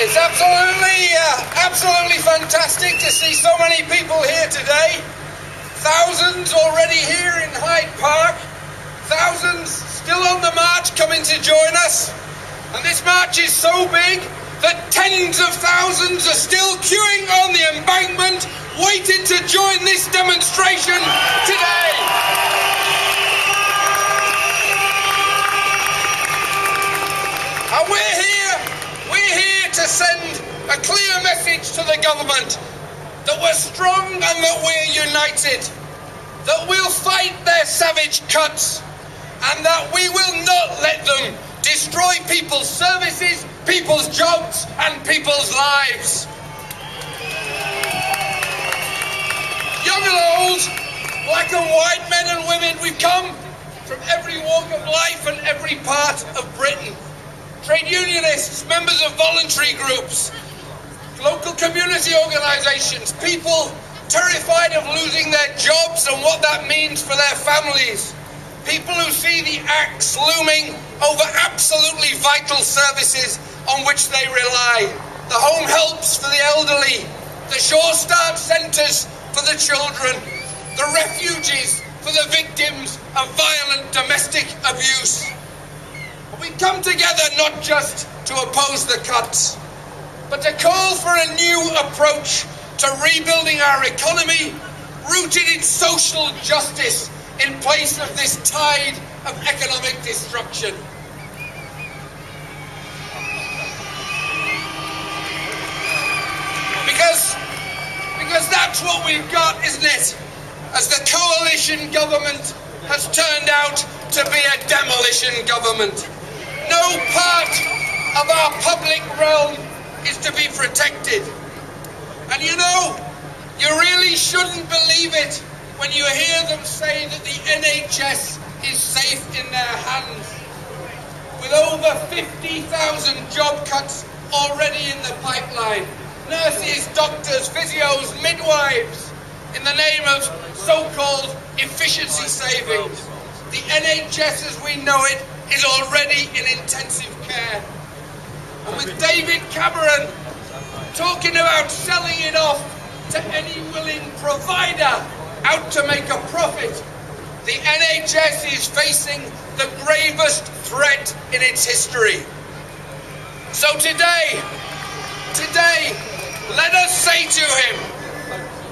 It's absolutely fantastic to see so many people here today. Thousands already here in Hyde Park. Thousands still on the march coming to join us. And this march is so big that tens of thousands are still queuing on the embankment, waiting to join this demonstration today. And we're here to send a clear message to the government that we're strong and that we're united, that we'll fight their savage cuts, and that we will not let them destroy people's services, people's jobs, and people's lives. Young and old, black and white, men and women, we've come from every walk of life and every part of Britain. Trade unionists, members of voluntary groups, local community organisations, people terrified of losing their jobs and what that means for their families. People who see the axe looming over absolutely vital services on which they rely. The home helps for the elderly, the Sure Start centres for the children, the refugees for the victims of violent domestic abuse. We come together not just to oppose the cuts, but to call for a new approach to rebuilding our economy, rooted in social justice in place of this tide of economic destruction. Because that's what we've got, isn't it? As the coalition government has turned out to be a demolition government. No part of our public realm is to be protected. And you know, you really shouldn't believe it when you hear them say that the NHS is safe in their hands. With over 50,000 job cuts already in the pipeline. Nurses, doctors, physios, midwives, in the name of so-called efficiency savings. The NHS as we know it is already in intensive care. And with David Cameron talking about selling it off to any willing provider out to make a profit, the NHS is facing the gravest threat in its history. So today, let us say to him,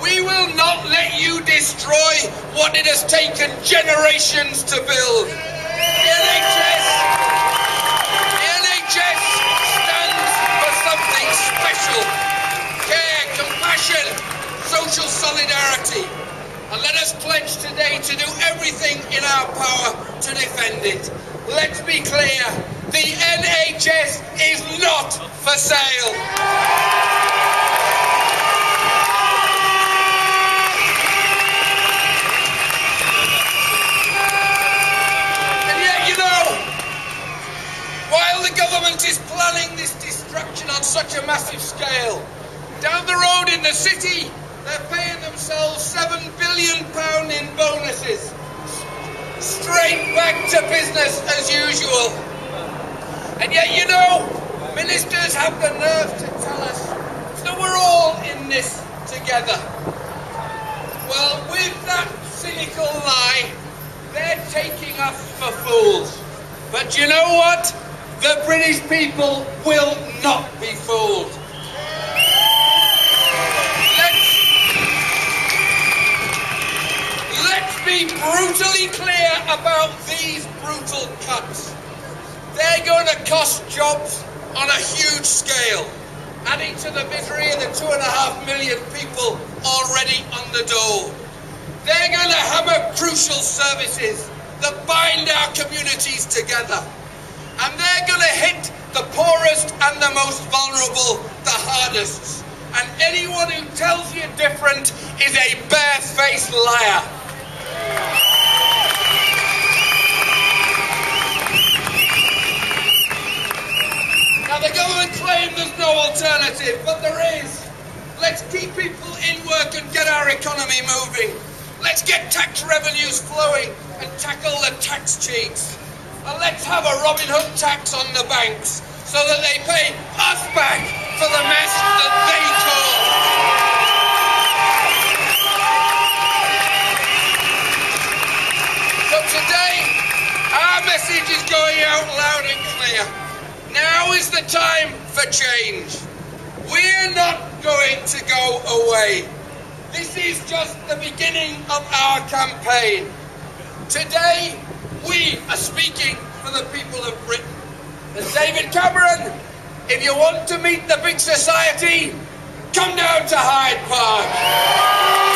we will not let you destroy what it has taken generations to build. The NHS stands for something special. Care, compassion, social solidarity. And let us pledge today to do everything in our power to defend it. Let's be clear, the NHS is not for sale. While the government is planning this destruction on such a massive scale, down the road in the city, they're paying themselves £7 billion in bonuses. Straight back to business as usual. And yet, you know, ministers have the nerve to tell us that we're all in this together. Well, with that cynical lie, they're taking us for fools. But you know what? The British people will not be fooled. Let's be brutally clear about these brutal cuts. They're going to cost jobs on a huge scale, adding to the misery of the 2.5 million people already on the dole. They're going to hammer crucial services that bind our communities together. And they're going to hit the poorest and the most vulnerable the hardest. And anyone who tells you different is a barefaced liar. Now the government claims there's no alternative, but there is. Let's keep people in work and get our economy moving. Let's get tax revenues flowing and tackle the tax cheats. And let's have a Robin Hood tax on the banks so that they pay us back for Now is the time for change. We're not going to go away. This is just the beginning of our campaign. Today, we are speaking for the people of Britain. And David Cameron, if you want to meet the big society, come down to Hyde Park.